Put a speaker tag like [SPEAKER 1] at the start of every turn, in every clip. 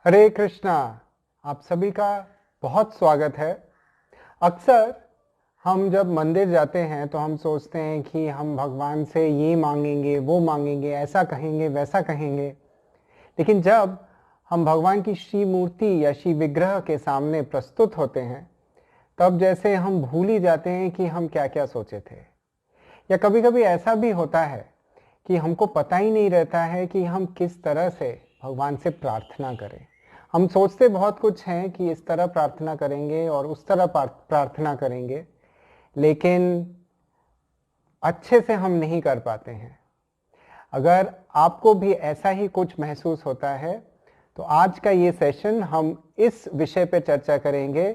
[SPEAKER 1] हरे कृष्णा। आप सभी का बहुत स्वागत है। अक्सर हम जब मंदिर जाते हैं तो हम सोचते हैं कि हम भगवान से ये मांगेंगे, वो मांगेंगे, ऐसा कहेंगे, वैसा कहेंगे। लेकिन जब हम भगवान की श्री मूर्ति या श्री विग्रह के सामने प्रस्तुत होते हैं तब जैसे हम भूल ही जाते हैं कि हम क्या क्या सोचे थे। या कभी कभी ऐसा भी होता है कि हमको पता ही नहीं रहता है कि हम किस तरह से भगवान से प्रार्थना करें। हम सोचते बहुत कुछ हैं कि इस तरह प्रार्थना करेंगे और उस तरह प्रार्थना करेंगे, लेकिन अच्छे से हम नहीं कर पाते हैं। अगर आपको भी ऐसा ही कुछ महसूस होता है तो आज का ये सेशन हम इस विषय पे चर्चा करेंगे,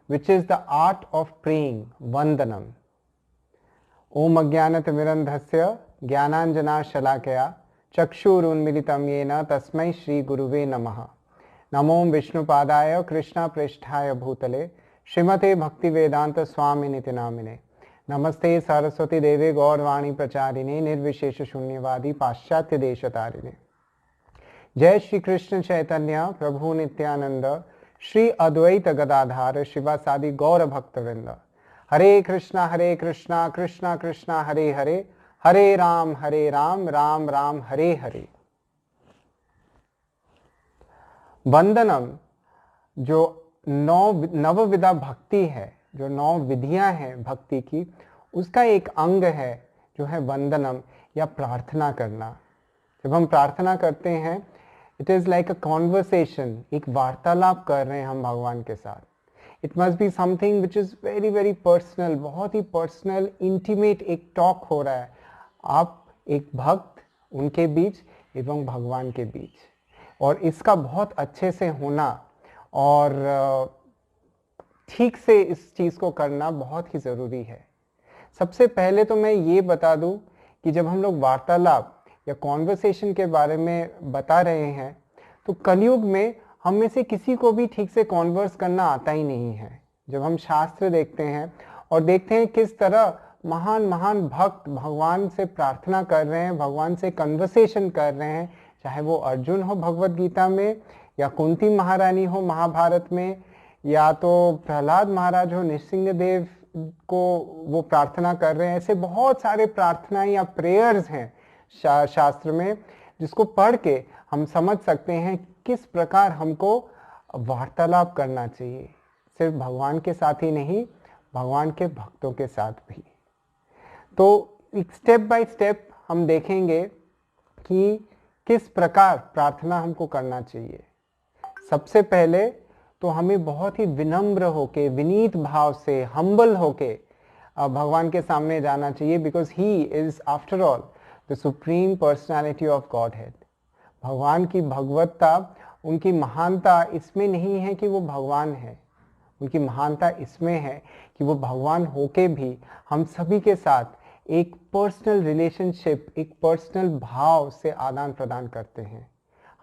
[SPEAKER 1] which is the art of praying, वंदनम। ओम अज्ञानतिमिरन्धस्य ज्ञानाञ्जनाशलाकया चक्षुरुन्मीलितं येन तस्मै श्री गुरुवे नमः। नमो विष्णुपादाय कृष्णपृष्ठाय भूतले श्रीमते भक्तिवेदांत स्वामिनिति नामिने। नमस्ते सरस्वती देवे गौरवाणी प्रचारिणे निर्विशेष शून्यवादी पाश्चात्य देशतारिणे। जय श्री कृष्ण चैतन्य प्रभु नित्यानंद श्री अद्वैत गदाधार शिवासादि गौर भक्तवृंद। हरे कृष्णा कृष्णा कृष्णा हरे हरे, हरे राम राम राम हरे हरे। वंदनम जो नवविधा भक्ति है, जो 9 विधियां हैं भक्ति की, उसका एक अंग है जो है वंदनम या प्रार्थना करना। जब हम प्रार्थना करते हैं it is like a conversation, एक वार्तालाप कर रहे हैं हम भगवान के साथ। It must be something which is very very personal, बहुत ही पर्सनल इंटीमेट एक टॉक हो रहा है आप एक भक्त उनके बीच एवं भगवान के बीच। और इसका बहुत अच्छे से होना और ठीक से इस चीज को करना बहुत ही जरूरी है। सबसे पहले तो मैं ये बता दूं कि जब हम लोग वार्तालाप या कॉन्वर्सेशन के बारे में बता रहे हैं तो कलयुग में हम में से किसी को भी ठीक से कॉन्वर्स करना आता ही नहीं है। जब हम शास्त्र देखते हैं और देखते हैं किस तरह महान महान भक्त भगवान से प्रार्थना कर रहे हैं, भगवान से कन्वर्सेशन कर रहे हैं, चाहे वो अर्जुन हो भगवत गीता में, या कुंती महारानी हो महाभारत में, या तो प्रहलाद महाराज हो नृसिंह देव को वो प्रार्थना कर रहे हैं। ऐसे बहुत सारे प्रार्थनाएं या प्रेयर्स हैं शास्त्र में जिसको पढ़ के हम समझ सकते हैं किस प्रकार हमको वार्तालाप करना चाहिए, सिर्फ भगवान के साथ ही नहीं, भगवान के भक्तों के साथ भी। तो स्टेप बाय स्टेप हम देखेंगे कि किस प्रकार प्रार्थना हमको करना चाहिए। सबसे पहले तो हमें बहुत ही विनम्र होके, विनीत भाव से, हम्बल होके भगवान के सामने जाना चाहिए, because he is after all the supreme personality of God head. भगवान की भगवत्ता, उनकी महानता इसमें नहीं है कि वो भगवान है, उनकी महानता इसमें है कि वो भगवान होके भी हम सभी के साथ एक पर्सनल रिलेशनशिप, एक पर्सनल भाव से आदान प्रदान करते हैं।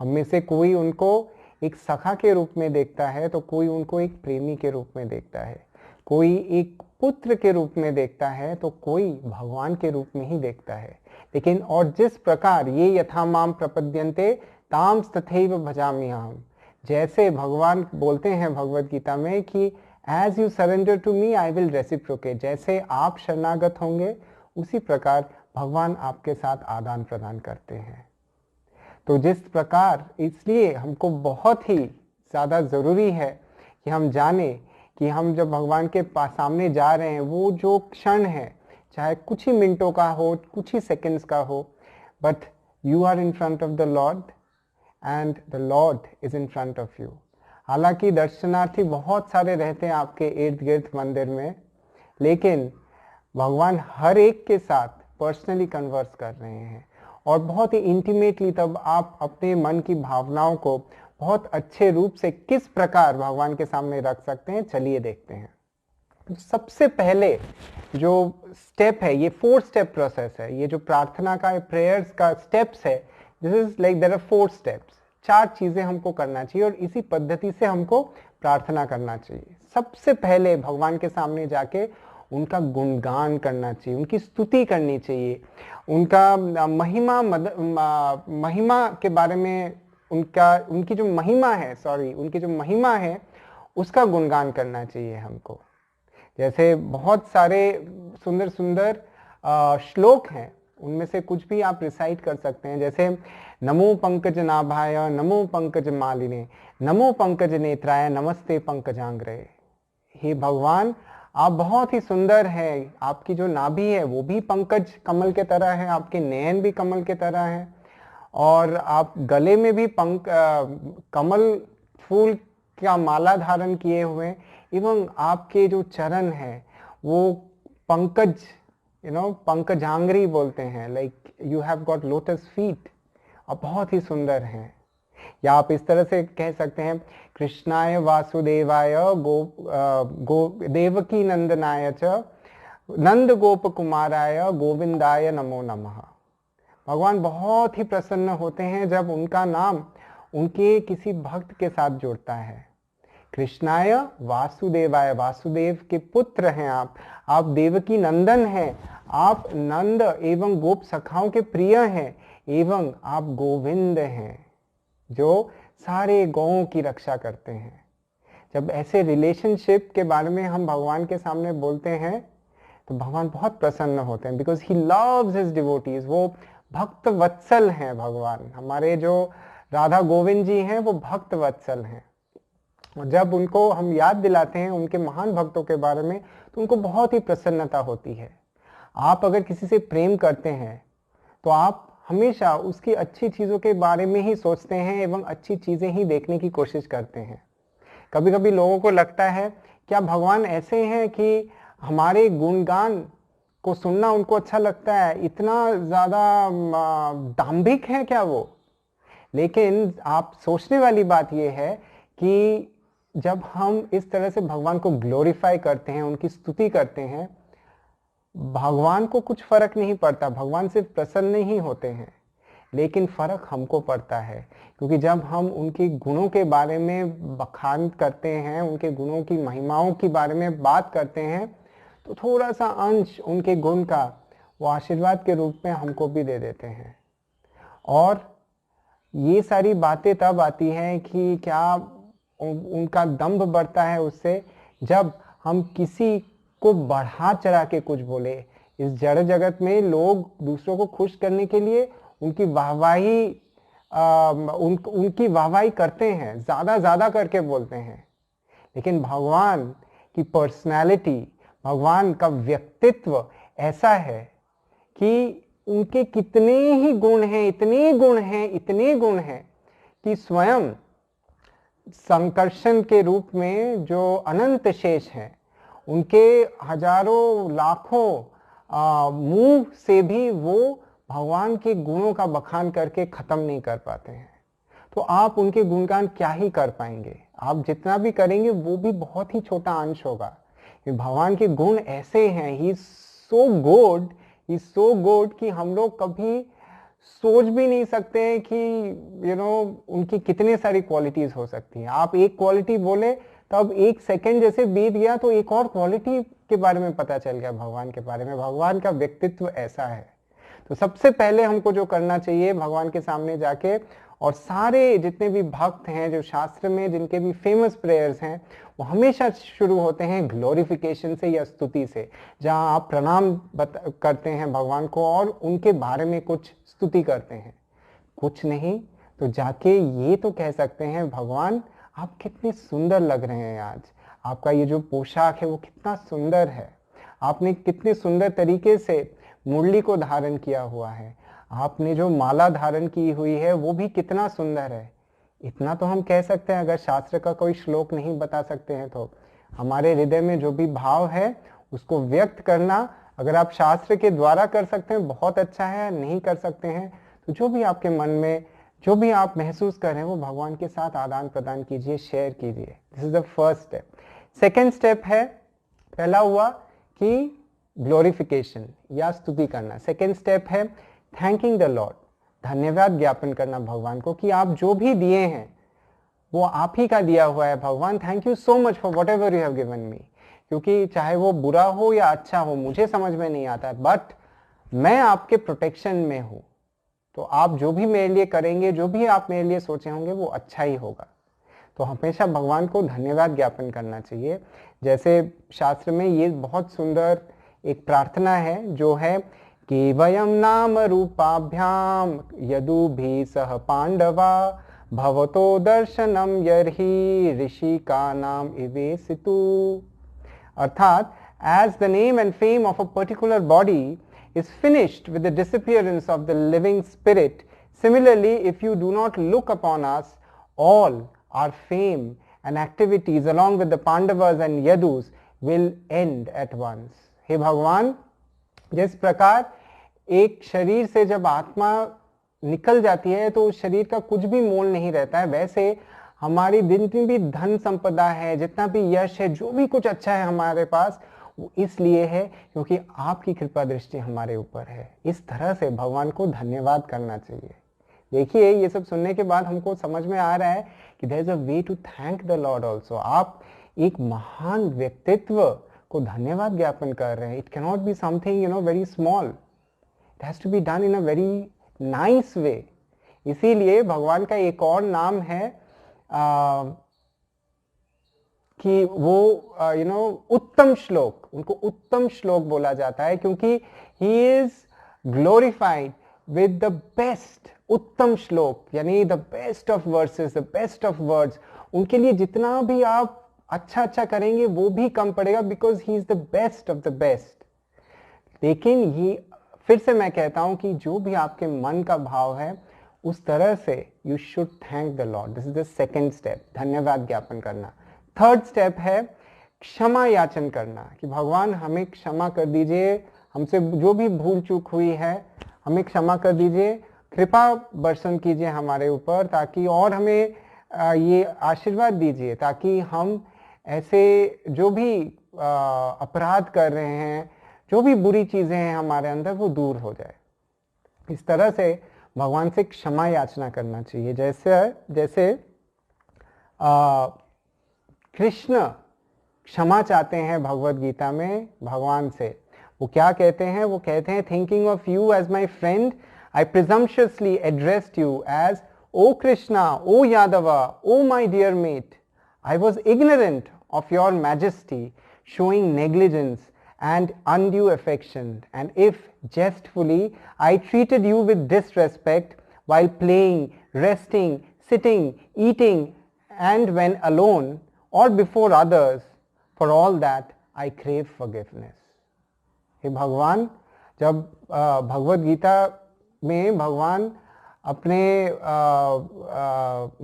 [SPEAKER 1] हम में से कोई उनको एक सखा के रूप में देखता है तो कोई उनको एक प्रेमी के रूप में देखता है, कोई एक पुत्र के रूप में देखता है तो कोई भगवान के रूप में ही देखता है। लेकिन और जिस प्रकार ये यथा माम प्रपद्यन्ते ताम तथैव भजाम्यहम्, जैसे भगवान बोलते हैं भगवत गीता में कि as you surrender to me I will reciprocate, जैसे आप शरणागत होंगे उसी प्रकार भगवान आपके साथ आदान प्रदान करते हैं। तो जिस प्रकार, इसलिए हमको बहुत ही ज़्यादा ज़रूरी है कि हम जाने कि हम जब भगवान के सामने जा रहे हैं, वो जो क्षण है चाहे कुछ ही मिनटों का हो, कुछ ही सेकंड्स का हो, but you are in front of the lord and the lord is in front of you. हालांकि दर्शनार्थी बहुत सारे रहते हैं आपके इर्द गिर्द मंदिर में, लेकिन भगवान हर एक के साथ पर्सनली कन्वर्स कर रहे हैं और बहुत ही इंटीमेटली। तब आप अपने मन की भावनाओं को बहुत अच्छे रूप से किस प्रकार भगवान के सामने रख सकते हैं, चलिए देखते हैं। तो सबसे पहले जो स्टेप है, ये 4 स्टेप प्रोसेस है, ये जो प्रार्थना का प्रेयर्स का स्टेप्स है, this is like there are 4 steps. 4 चीजें हमको करना चाहिए और इसी पद्धति से हमको प्रार्थना करना चाहिए। सबसे पहले भगवान के सामने जाके उनका गुणगान करना चाहिए, उनकी स्तुति करनी चाहिए, उनका महिमा के बारे में उनकी जो महिमा है, उनकी जो महिमा है उसका गुणगान करना चाहिए हमको। जैसे बहुत सारे सुंदर सुंदर श्लोक हैं, उनमें से कुछ भी आप रिसाइट कर सकते हैं। जैसे नमो पंकज नाभाय नमो पंकज मालिने नमो पंकज नेत्राय नमस्ते पंकजांग्रे। हे भगवान, आप बहुत ही सुंदर हैं, आपकी जो नाभि है वो भी पंकज कमल के तरह है, आपके नयन भी कमल के तरह है, और आप गले में भी कमल फूल का माला धारण किए हुए, एवं आपके जो चरण है वो पंकज, पंकजांग्री बोलते हैं, like you have got lotus feet, और बहुत ही सुंदर हैं। या आप इस तरह से कह सकते हैं, कृष्णाय वासुदेवाय गो देवकी नंदनाय च नंद गोप कुमाराय गोविंदाय नमो नमः। भगवान बहुत ही प्रसन्न होते हैं जब उनका नाम उनके किसी भक्त के साथ जुड़ता है। कृष्णाय वासुदेवाय, वासुदेव के पुत्र हैं आप देवकी नंदन हैं, आप नंद एवं गोप सखाओं के प्रिय हैं, एवं आप गोविंद हैं जो सारे गौओं की रक्षा करते हैं। जब ऐसे रिलेशनशिप के बारे में हम भगवान के सामने बोलते हैं तो भगवान बहुत प्रसन्न होते हैं, because he loves his devotees. वो भक्त वत्सल हैं भगवान, हमारे जो राधा गोविंद जी हैं वो भक्त वत्सल हैं। और जब उनको हम याद दिलाते हैं उनके महान भक्तों के बारे में तो उनको बहुत ही प्रसन्नता होती है। आप अगर किसी से प्रेम करते हैं तो आप हमेशा उसकी अच्छी चीज़ों के बारे में ही सोचते हैं एवं अच्छी चीज़ें ही देखने की कोशिश करते हैं। कभी कभी लोगों को लगता है क्या भगवान ऐसे हैं कि हमारे गुणगान को सुनना उनको अच्छा लगता है, इतना ज़्यादा दाम्भिक है क्या वो? लेकिन आप सोचने वाली बात यह है कि जब हम इस तरह से भगवान को ग्लोरीफाई करते हैं, उनकी स्तुति करते हैं, भगवान को कुछ फर्क नहीं पड़ता, भगवान सिर्फ प्रसन्न ही होते हैं, लेकिन फर्क हमको पड़ता है। क्योंकि जब हम उनके गुणों के बारे में बखान करते हैं, उनके गुणों की महिमाओं के बारे में बात करते हैं, तो थोड़ा सा अंश उनके गुण का वो आशीर्वाद के रूप में हमको भी दे देते हैं। और ये सारी बातें तब आती हैं कि क्या उनका दंभ बढ़ता है उससे जब हम किसी को बढ़ा चढ़ा के कुछ बोले। इस जड़ जगत में लोग दूसरों को खुश करने के लिए उनकी वाहवाही करते हैं, ज्यादा करके बोलते हैं, लेकिन भगवान की पर्सनालिटी, भगवान का व्यक्तित्व ऐसा है कि उनके कितने ही गुण हैं, इतने गुण हैं कि स्वयं संकर्षण के रूप में जो अनंत शेष हैं, उनके हजारों लाखों मुंह से भी वो भगवान के गुणों का बखान करके खत्म नहीं कर पाते हैं। तो आप उनके गुणगान क्या ही कर पाएंगे, आप जितना भी करेंगे वो भी बहुत ही छोटा अंश होगा। भगवान के गुण ऐसे हैं, ही सो गुड कि हम लोग कभी सोच भी नहीं सकते कि उनकी कितने सारी क्वालिटीज हो सकती हैं। आप एक क्वालिटी बोले तब एक सेकंड जैसे बीत गया तो एक और क्वालिटी के बारे में पता चल गया भगवान के बारे में। भगवान का व्यक्तित्व ऐसा है। तो सबसे पहले हमको जो करना चाहिए भगवान के सामने जाके, और सारे जितने भी भक्त हैं जो शास्त्र में जिनके भी फेमस प्रेयर्स हैं वो हमेशा शुरू होते हैं ग्लोरिफिकेशन से या स्तुति से, जहां आप प्रणाम करते हैं भगवान को और उनके बारे में कुछ स्तुति करते हैं। कुछ नहीं तो जाके ये तो कह सकते हैं, भगवान आप कितने सुंदर लग रहे हैं आज, आपका ये जो पोशाक है वो कितना सुंदर है, आपने कितने सुंदर तरीके से मुरली को धारण किया हुआ है, आपने जो माला धारण की हुई है वो भी कितना सुंदर है। इतना तो हम कह सकते हैं, अगर शास्त्र का कोई श्लोक नहीं बता सकते हैं तो हमारे हृदय में जो भी भाव है उसको व्यक्त करना अगर आप शास्त्र के द्वारा कर सकते हैं बहुत अच्छा है, नहीं कर सकते हैं तो जो भी आपके मन में जो भी आप महसूस कर रहे हैं वो भगवान के साथ आदान प्रदान कीजिए, शेयर कीजिए। This is the first step. Second step है, पहला हुआ कि ग्लोरिफिकेशन या स्तुति करना, सेकेंड स्टेप है थैंकिंग द लॉर्ड, धन्यवाद ज्ञापन करना भगवान को कि आप जो भी दिए हैं वो आप ही का दिया हुआ है। भगवान thank you so much for what ever you have given me, क्योंकि चाहे वो बुरा हो या अच्छा हो मुझे समझ में नहीं आता, बट मैं आपके प्रोटेक्शन में हूँ, तो आप जो भी मेरे लिए करेंगे, जो भी आप मेरे लिए सोचे होंगे वो अच्छा ही होगा। तो हमेशा भगवान को धन्यवाद ज्ञापन करना चाहिए। जैसे शास्त्र में ये बहुत सुंदर एक प्रार्थना है जो है कि वयम नाम रूपाभ्याम यदुभिः सह पांडवा भवतो दर्शनम यर्हि ऋषि का नाम इवेसितु। अर्थात as the name and fame of a particular body is finished with the disappearance of the living spirit, similarly if you do not look upon us, all our fame and activities along with the Pandavas and Yadus will end at once. हे भगवान, जिस प्रकार एक शरीर से जब आत्मा निकल जाती है तो उस शरीर का कुछ भी मोल नहीं रहता है, वैसे हमारी जितनी भी धन संपदा है, जितना भी यश है, जो भी कुछ अच्छा है हमारे पास, वो इसलिए है क्योंकि आपकी कृपा दृष्टि हमारे ऊपर है। इस तरह से भगवान को धन्यवाद करना चाहिए। देखिए, ये सब सुनने के बाद हमको समझ में आ रहा है कि there is a way to thank the lord also. आप एक महान व्यक्तित्व को धन्यवाद ज्ञापन कर रहे हैं। It can not be something very small, it has to be done in a very nice way. इसीलिए भगवान का एक और नाम है कि वो उत्तम श्लोक, उनको उत्तम श्लोक बोला जाता है क्योंकि he is glorified with the best. उत्तम श्लोक यानी the best of versus, the best of words. उनके लिए जितना भी आप अच्छा अच्छा करेंगे वो भी कम पड़ेगा, because he is the best of the best. लेकिन ये फिर से मैं कहता हूं कि जो भी आपके मन का भाव है उस तरह से you should thank the Lord. This is the second step, धन्यवाद ज्ञापन करना। थर्ड स्टेप है क्षमा याचन करना कि भगवान हमें क्षमा कर दीजिए, हमसे जो भी भूल चूक हुई है हमें क्षमा कर दीजिए, कृपा बर्षण कीजिए हमारे ऊपर, ताकि और हमें ये आशीर्वाद दीजिए ताकि हम ऐसे जो भी अपराध कर रहे हैं, जो भी बुरी चीजें हैं हमारे अंदर, वो दूर हो जाए। इस तरह से भगवान से क्षमा याचना करना चाहिए। जैसे कृष्ण क्षमा चाहते हैं भगवत गीता में भगवान से। वो क्या कहते हैं? वो कहते हैं, thinking of you as my friend I presumptuously addressed you as O Krishna, O Yadava, O my dear mate. I was ignorant of your majesty, showing negligence and undue affection, and if jestfully I treated you with disrespect while playing, resting, sitting, eating, and when alone or before others, for all that I crave forgiveness. हे भगवान, जब भगवत गीता में भगवान अपने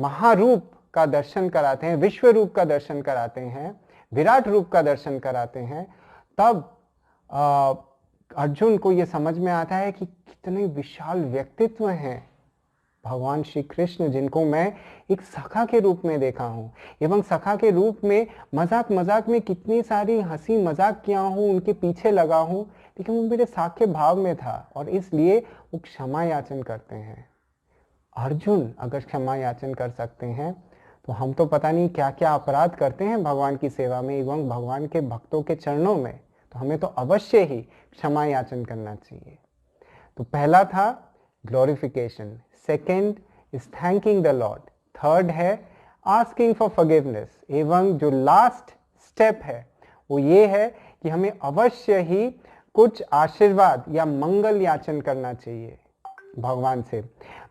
[SPEAKER 1] महारूप का दर्शन कराते हैं, विश्व रूप का दर्शन कराते हैं, विराट रूप का दर्शन कराते हैं, तब अर्जुन को यह समझ में आता है कि कितने विशाल व्यक्तित्व हैं भगवान श्री कृष्ण, जिनको मैं एक सखा के रूप में देखा हूं, एवं सखा के रूप में मजाक मजाक में कितनी सारी हंसी मजाक किया हूं, उनके पीछे लगा हूं, लेकिन वो मेरे साखे भाव में था और इसलिए वो क्षमा याचन करते हैं। अर्जुन अगर क्षमा याचन कर सकते हैं तो हम तो पता नहीं क्या क्या अपराध करते हैं भगवान की सेवा में एवं भगवान के भक्तों के चरणों में, तो हमें तो अवश्य ही क्षमा याचन करना चाहिए। तो पहला था glorification, second is thanking the Lord, third है आस्किंग फॉर फॉरगिवनेस, एवं जो लास्ट स्टेप है वो ये है कि हमें अवश्य ही कुछ आशीर्वाद या मंगल याचन करना चाहिए भगवान से।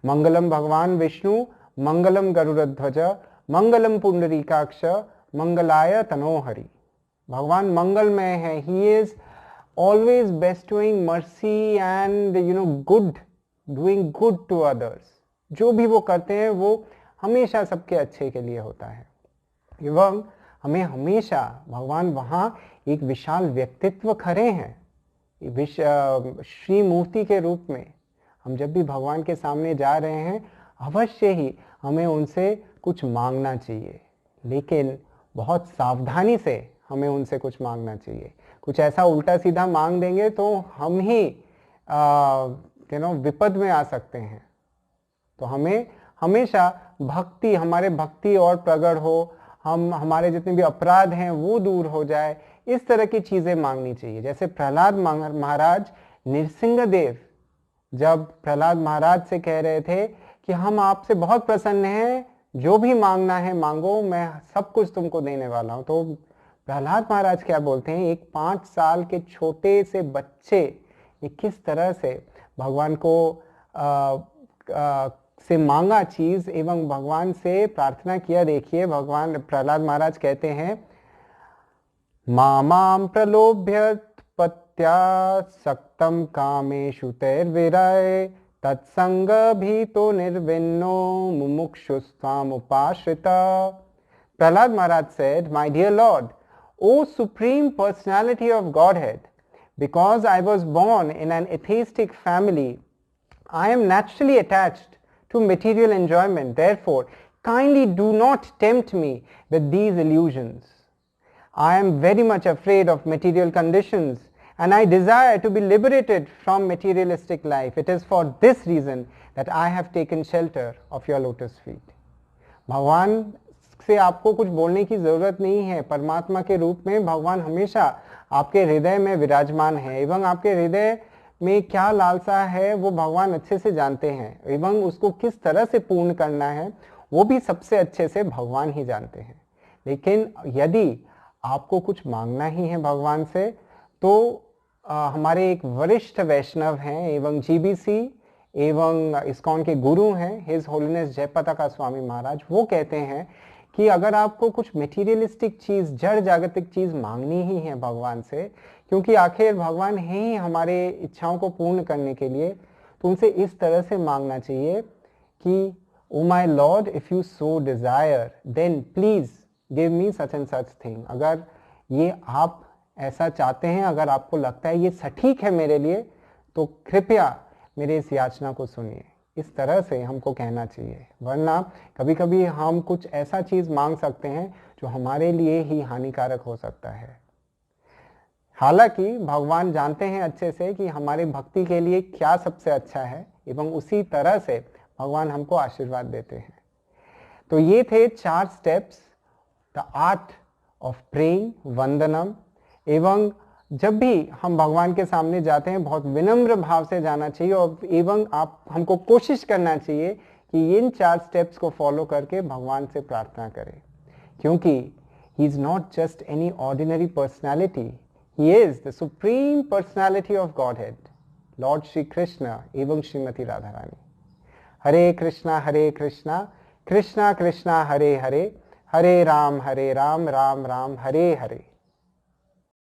[SPEAKER 1] मंगलम भगवान विष्णु, मंगलम गरुड़ध्वज, मंगलम पुंडरीकाक्ष, मंगलाय तनोहरि। भगवान मंगलमय है, he is always bestowing mercy and good, doing good to others. जो भी वो करते हैं वो हमेशा सबके अच्छे के लिए होता है, एवं हमें हमेशा भगवान वहां एक विशाल व्यक्तित्व खड़े हैं श्री मूर्ति के रूप में। हम जब भी भगवान के सामने जा रहे हैं अवश्य ही हमें उनसे कुछ मांगना चाहिए, लेकिन बहुत सावधानी से हमें उनसे कुछ मांगना चाहिए। कुछ ऐसा उल्टा सीधा मांग देंगे तो हम ही विपद में आ सकते हैं। तो हमें हमेशा भक्ति, हमारे भक्ति और प्रगट हो, हमारे जितने भी अपराध हैं वो दूर हो जाए, इस तरह की चीजें मांगनी चाहिए। जैसे प्रहलाद महाराज नृसिंहदेव जब प्रहलाद महाराज से कह रहे थे कि हम आपसे बहुत प्रसन्न हैं, जो भी मांगना है मांगो, मैं सब कुछ तुमको देने वाला हूं। तो प्रहलाद महाराज क्या बोलते हैं, एक 5 साल के छोटे से बच्चे ये किस तरह से भगवान को से मांगा चीज एवं भगवान से प्रार्थना किया। देखिए भगवान प्रहलाद महाराज कहते हैं, मामाम प्रलोभ्य पत्या सक्तम कामेषु तैर्विरय तत्संग भीतो निर्विन्नो मुमुक्षुस्त्वाम उपाश्रिता। Prahlad Maharaj said, my dear Lord, O Supreme Personality of Godhead, because I was born in an atheistic family, I am naturally attached to material enjoyment. Therefore, kindly do not tempt me with these illusions. I am very much afraid of material conditions and I desire to be liberated from materialistic life. It is for this reason that I have taken shelter of your lotus feet. भगवान से आपको कुछ बोलने की जरूरत नहीं है। परमात्मा के रूप में भगवान हमेशा आपके हृदय में विराजमान है एवं आपके हृदय में क्या लालसा है वो भगवान अच्छे से जानते हैं एवं उसको किस तरह से पूर्ण करना है वो भी सबसे अच्छे से भगवान ही जानते हैं। लेकिन यदि आपको कुछ मांगना ही है भगवान से तो हमारे एक वरिष्ठ वैष्णव हैं एवं जीबीसी एवं इस्कॉन के गुरु हैं हिज होलीनेस जयपताका स्वामी महाराज, वो कहते हैं कि अगर आपको कुछ मेटीरियलिस्टिक चीज, जड़ जागतिक चीज मांगनी ही है भगवान से, क्योंकि आखिर भगवान है ही हमारे इच्छाओं को पूर्ण करने के लिए, तो उनसे इस तरह से मांगना चाहिए कि oh my lord, if you so desire then please give me such and such thing. अगर ये आप ऐसा चाहते हैं, अगर आपको लगता है ये सटीक है मेरे लिए, तो कृपया मेरे इस याचना को सुनिए। इस तरह से हमको कहना चाहिए, वरना कभी कभी हम कुछ ऐसा चीज मांग सकते हैं जो हमारे लिए ही हानिकारक हो सकता है। हालांकि भगवान जानते हैं अच्छे से कि हमारे भक्ति के लिए क्या सबसे अच्छा है एवं उसी तरह से भगवान हमको आशीर्वाद देते हैं। तो ये थे 4 steps, the art of praying, वंदनम। एवं जब भी हम भगवान के सामने जाते हैं बहुत विनम्र भाव से जाना चाहिए और एवं आप हमको कोशिश करना चाहिए कि इन 4 स्टेप्स को फॉलो करके भगवान से प्रार्थना करें, क्योंकि he is not just any ordinary personality, he is the supreme personality of godhead, Lord Shri Krishna एवं श्रीमती राधा रानी। हरे कृष्णा कृष्णा कृष्णा हरे हरे, हरे राम राम राम हरे हरे।